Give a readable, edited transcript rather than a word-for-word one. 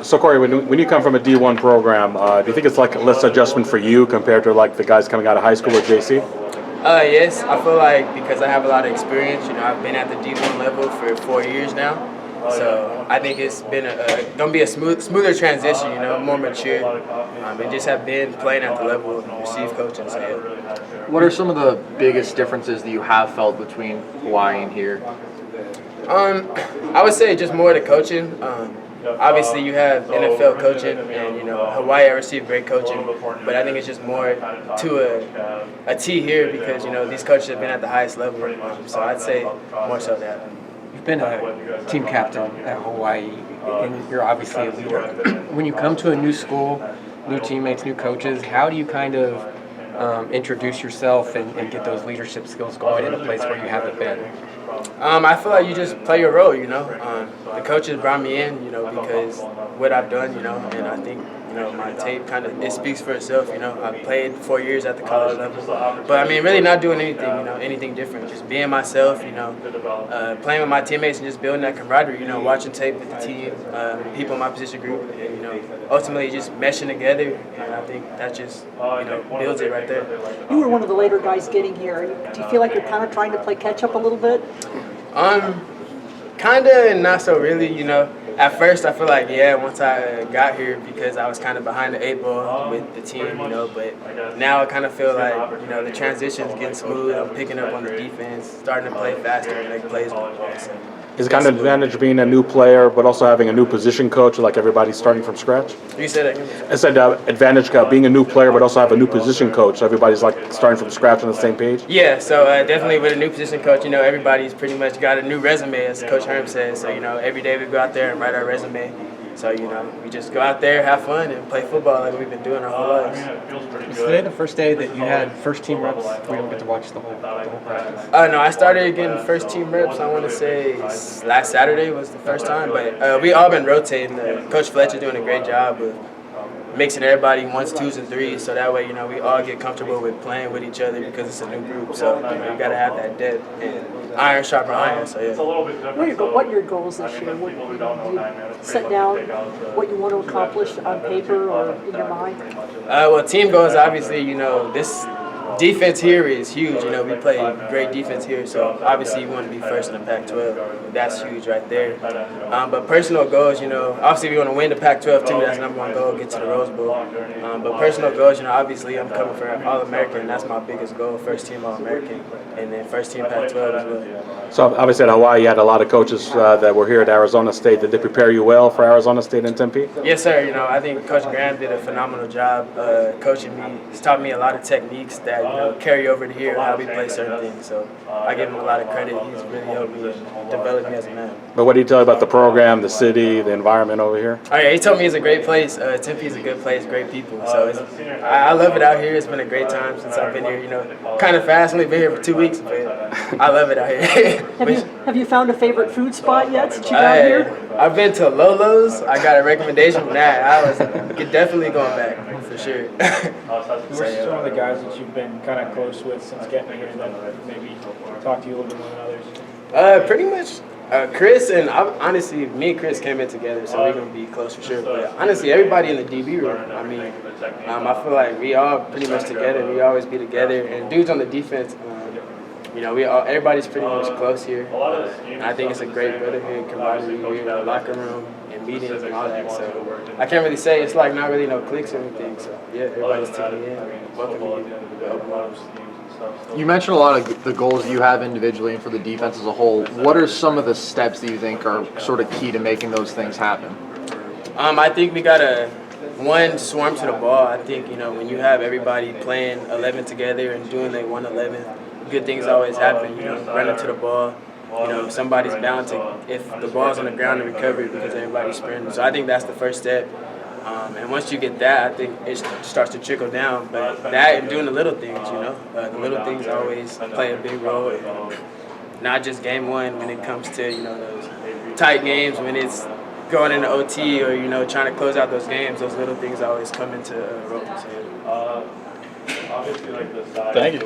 So Khoury, when you come from a D1 program, do you think it's like less adjustment for you compared to like the guys coming out of high school or JC? Yes, I feel like because I have a lot of experience, I've been at the D1 level for 4 years now. So I think it's been gonna be a smoother transition, more mature, and just have been playing at the level of receive coaching. So yeah. What are some of the biggest differences that you have felt between Hawaii and here? I would say just more the coaching. Obviously, you have NFL coaching, and Hawaii I received great coaching, but I think it's just more to a T here because these coaches have been at the highest level. So I'd say more so that. You've been a team captain at Hawaii, and you're obviously a leader. When you come to a new school, new teammates, new coaches, how do you kind of introduce yourself and get those leadership skills going in a place where you haven't been? I feel like you just play your role, The coaches brought me in, because what I've done, and I think, my tape it speaks for itself, I played 4 years at the college level, but I mean, really not doing anything, anything different, just being myself, playing with my teammates and just building that camaraderie, watching tape with the team, people in my position group, and, ultimately just meshing together, and I think that just, builds it right there. You were one of the later guys getting here. Do you feel like you're kind of trying to play catch up a little bit? Kind of and not so really, At first, I feel like, once I got here because I was kind of behind the 8 ball with the team, but now I kind of feel like, the transition's getting smooth. I'm picking up on the defense, starting to play faster and make plays on the ball. So. Is it kind of an advantage being a new player, but also having a new position coach, like everybody's starting from scratch? You said that again? I said advantage being a new player, but also have a new position coach, so everybody's like starting from scratch on the same page? Yeah, so definitely with a new position coach, everybody's pretty much got a new resume, as Coach Herm says. So, every day we go out there and write our resume. So, we just go out there, have fun, and play football like we've been doing our whole lives. Was today the first day that you had first team reps? We don't get to watch the whole practice. No, I started getting first team reps, I want to say last Saturday was the first time. But we all been rotating. Coach Fletcher's doing a great job of mixing everybody 1s, 2s, and 3s, so that way, we all get comfortable with playing with each other because it's a new group. So, you got to have that depth and iron sharper iron. So, yeah. What are your goals this year? What you set down what you want to accomplish on paper or in your mind? Well, team goals, obviously, this defense here is huge. We play great defense here, so obviously you want to be first in the Pac-12. That's huge right there. But personal goals, obviously we want to win the Pac-12 too. That's #1 goal, get to the Rose Bowl. But personal goals, obviously I'm coming for All-American. That's my biggest goal, first team All-American, and then first team Pac-12 as well. So obviously at Hawaii, you had a lot of coaches that were here at Arizona State. Did they prepare you well for Arizona State and Tempe? Yes, sir. I think Coach Graham did a phenomenal job coaching me. He's taught me a lot of techniques that carry over to here, how we play certain things. So I give him a lot of credit. He's really helped me and developed me as a man. But what did he tell you about the program, the city, the environment over here? Oh yeah, he told me it's a great place. Tempe is a good place, great people. So I love it out here. It's been a great time since I've been here. Kind of fast. Only been here for 2 weeks, but I love it out here. Have you found a favorite food spot yet since you got here? I've been to Lolo's. I got a recommendation from that. I was definitely going back for sure. Who are some of the guys that you've been kind of close with since getting here that maybe talk to you a little bit more than others? Pretty much Chris and honestly, me and Chris came in together, so we're gonna be close for sure. But honestly, everybody in the DB room, I feel like we all pretty much together. We always be together, and dudes on the defense. Everybody's pretty much close here. And I think it's a great brotherhood, camaraderie here in the locker room and meetings and all that. So I can't really say it's like not really no cliques or anything. So yeah, everybody's taking in, welcoming you with open arms. You mentioned a lot of the goals you have individually and for the defense as a whole. What are some of the steps that you think are sort of key to making those things happen? I think we gotta swarm to the ball. I think when you have everybody playing 11 together and doing their 1-11. Good things always happen, running to the ball. Somebody's bound to, if the ball's on the ground, to recover it because everybody's sprinting. So I think that's the first step. And once you get that, I think it starts to trickle down. But that and doing the little things, the little things always play a big role. And not just game one when it comes to, those tight games, when it's going into OT or, trying to close out those games, those little things always come into role. So, Thank you.